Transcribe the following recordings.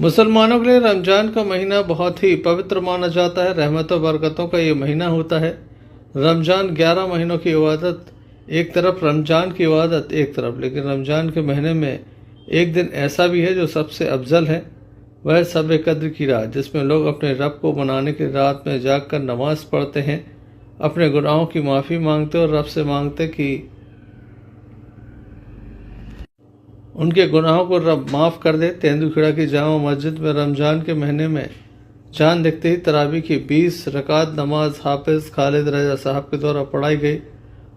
مسلمانوں کے لیے رمضان کا مہینہ بہت ہی پوتر مانا جاتا ہے۔ رحمت و برکتوں کا یہ مہینہ ہوتا ہے۔ رمضان 11 مہینوں کی عبادت ایک طرف، رمضان کی عبادت ایک طرف، لیکن رمضان کے مہینے میں ایک دن ایسا بھی ہے جو سب سے افضل ہے، وہ ہے شب قدر کی رات، جس میں لوگ اپنے رب کو منانے کی رات میں جاگ کر نماز پڑھتے ہیں، اپنے گناہوں کی معافی مانگتے اور رب سے مانگتے کہ ان کے گناہوں کو رب معاف کر دے۔ تیندو کھیڑا کی جامع مسجد میں رمضان کے مہینے میں چاند دکھتے ہی تراویح کی 20 رکعت نماز حافظ خالد رضا صاحب کے دوارا پڑھائی گئی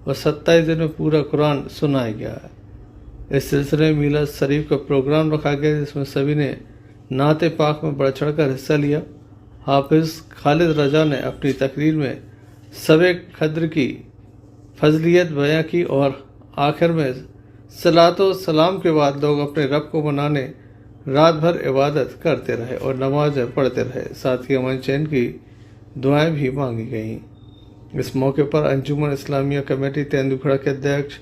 اور 27 دن میں پورا قرآن سنایا گیا ہے۔ اس سلسلے میں میلاد شریف کا پروگرام رکھا گیا، جس میں سبھی نے نعت پاک میں بڑھ چڑھ کر حصہ لیا۔ حافظ خالد رضا نے اپنی تقریر میں شب قدر کی فضیلت بیان کی اور آخر میں صلاۃ و سلام کے بعد لوگ اپنے رب کو منانے رات بھر عبادت کرتے رہے اور نمازیں پڑھتے رہے، ساتھ ہی امن چین کی دعائیں بھی مانگی گئیں۔ اس موقع پر انجمن اسلامیہ کمیٹی تیندوکھڑا کے ادھیکش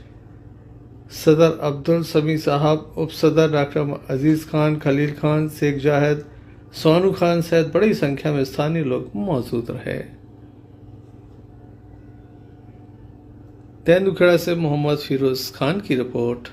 صدر عبدالسمیع صاحب، اپ صدر ڈاکٹر عزیز خان، خلیل خان، شیخ جاہد، سونو خان سمیت بڑی سنکھیا میں ستھانی لوگ موجود رہے۔ تیندوکھڑا سے محمد فیروز خان کی رپورٹ۔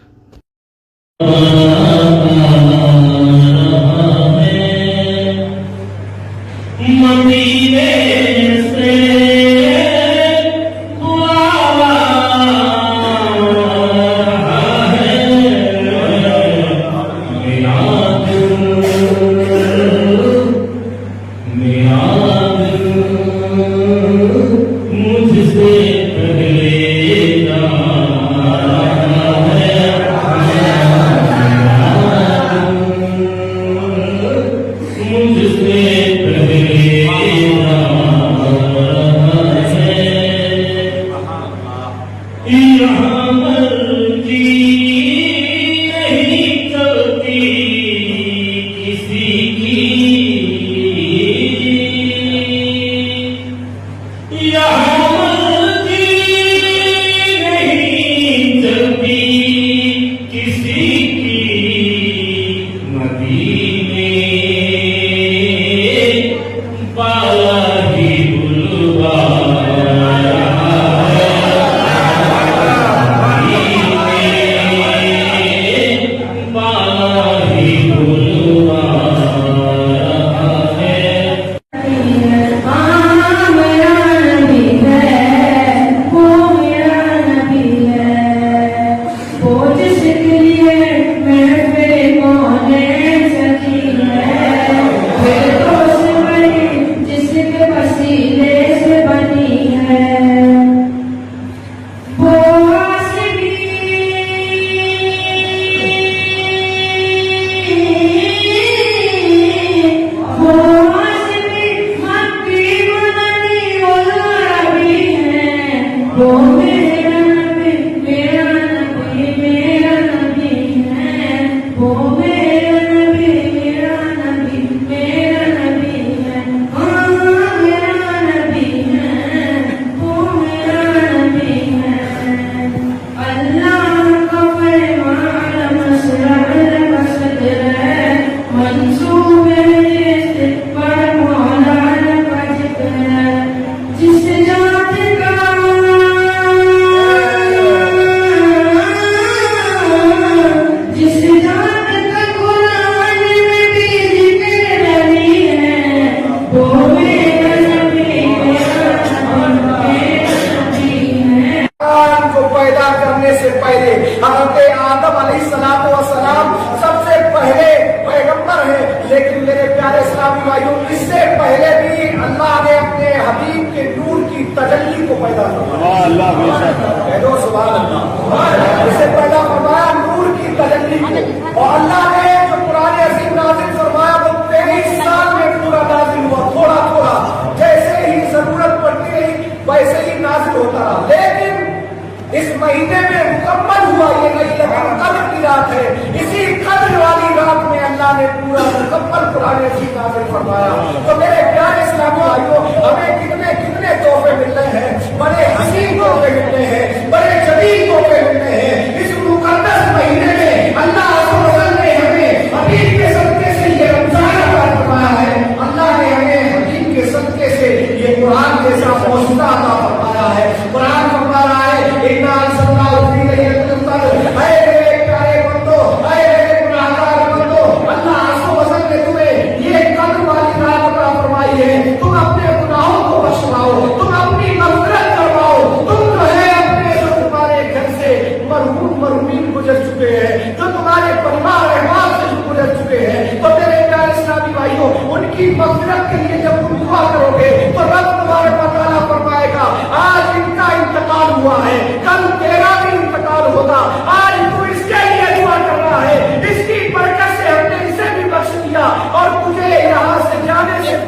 تو میرے پیارے اسلامی بھائیوں، ہمیں کتنے کتنے تحفے مل رہے ہیں، بڑے حسین تحفے مل رہے ہیں، بڑے جدید تحفے مل رہے ہیں۔ اس مقدس مہینے میں اللہ عز و جل نے ہمیں حبیب کے صدقے سے یہ رمضان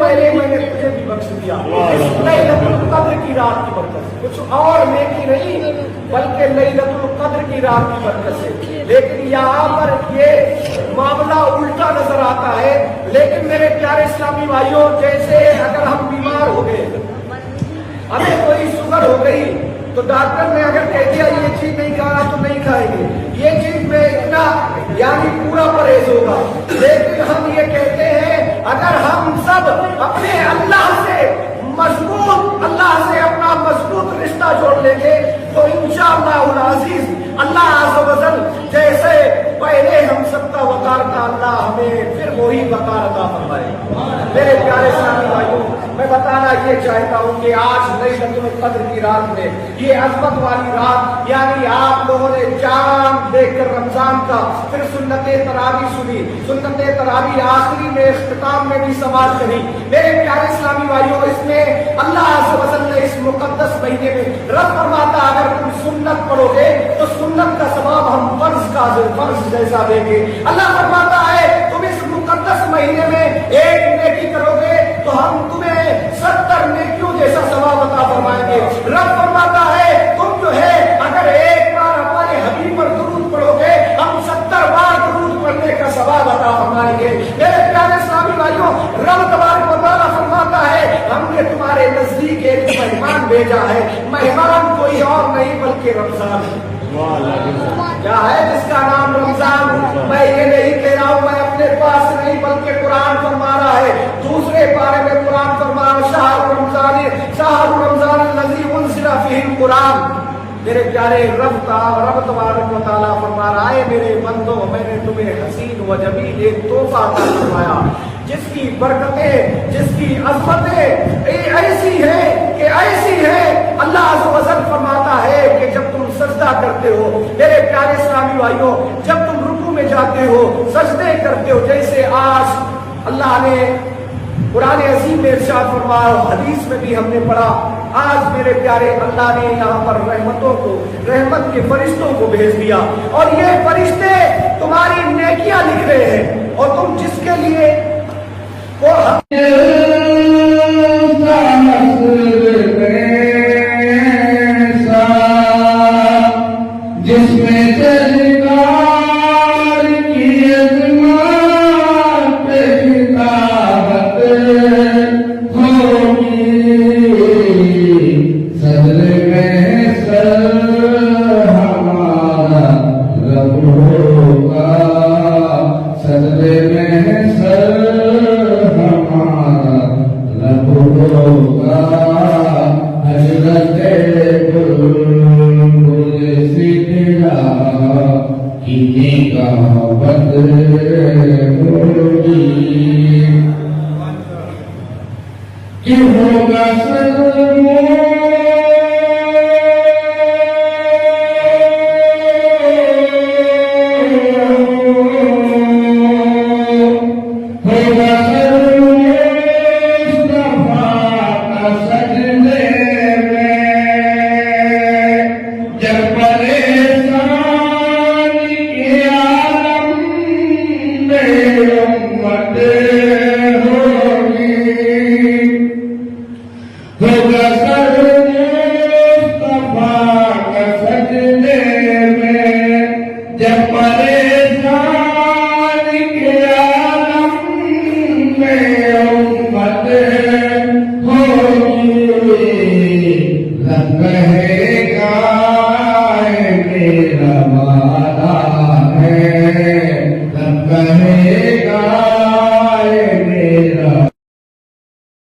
पहले मैंने तुझे भी बख्श दिया इस लैलतुल कद्र की रात की बरकत से। कुछ और नेकी नहीं बल्कि लैलतुल कद्र की रात की बरकत से। लेकिन यहाँ पर ये मामला उल्टा नजर आता है। लेकिन मेरे प्यारे इस्लामी भाइयों, जैसे अगर हम बीमार हो गए, हमें कोई शुगर हो गई, तो डॉक्टर ने अगर कह दिया ये चीज नहीं खाना तो नहीं खाएंगे, ये चीज में इतना यानी पूरा परहेज होगा। लेकिन हम ये कहते हैं अगर हम सब अपने अल्लाह से अपना मजबूत रिश्ता जोड़ लेंगे तो इंशाअल्लाह अज़ीज अल्लाह अज़्ज़ व जल जैसे पहले हम सबका वकार था, अल्लाह हमें फिर वही वकार अता फरमाएगा। मेरे प्यारे साथी भाइयों, मैं बताना ये चाहता हूँ कि आज लैलतुल कद्र की रात में ये अज़मत वाली रात, यानी आप लोगों ने चांद देखकर रमजान का, फिर सुन्नते तरावी सुनी, सुन्नते तरावी आखिरी में इख्तिताम में भी समाज करी। मेरे प्यारे इस्लामी भाइयों, इसमें अल्लाह अज़्ज़ व जल ने इस मुक़द्दस महीने में रब फरमाता अगर तुम सुन्नत पढ़ोगे तो सुन्नत का सवाब हम फर्ज जैसा देंगे। अल्लाह फरमाता है तुम इस मुक़द्दस महीने में एक नेकी करोगे तो हम तुम्हें 70 नेकियों जैसा सवाब अता फरमाएंगे। रब फरमाता है तुम जो है अगर एक बार हमारे हबीब पर दुरूद पढ़ोगे हम 70 बार दुरूद पढ़ने का सवाब अता फरमाएंगे। मेरे प्यारे इस्लामी भाइयों, रब तबारक व तआला फरमाता है हमने तुम्हारे नजदीक एक मेहमान भेजा है। मेहमान कोई और नहीं बल्कि रमजान क्या है जिसका नाम रमजान। मैं ये नहीं कह रहा हूँ, मैं अपने पास नहीं बल्कि कुरान फरमा रहा है। दूसरे पारे में कुरान फरमा शहर रमजान लज़ी उनज़िला फ़ीहिल कुरान। मेरे प्यारे रब तबारक व तआला फरमा रहा है मेरे बंदो मैंने तुम्हें हसीन व जमील एक तोहफा अता फरमाया जिसकी बरकतें, जिसकी अज़मतें ऐसी है अल्लाह अज़्ज़ व जल फरमाता है कि जब तुम सजदा करते हो, मेरे प्यारे इस्लामी भाइयों, जब तुम रुकू में जाते हो, सजदे करते हो, जैसे आज अल्लाह ने कुरान अज़ीम में इरशाद फरमाया, हदीस में भी हमने पढ़ा, आज मेरे प्यारे अल्लाह ने यहाँ पर रहमत के फरिश्तों को भेज दिया और ये फरिश्ते तुम्हारी नेकियां लिख रहे हैं और तुम जिसके लिए वो जिसमें सरकार की अज़मत किताबत होगी, सदर में सर हमारा रब होगा, सदर में सर हमारा रब होगा। हज़रत की निगाहत होगी कि होगा है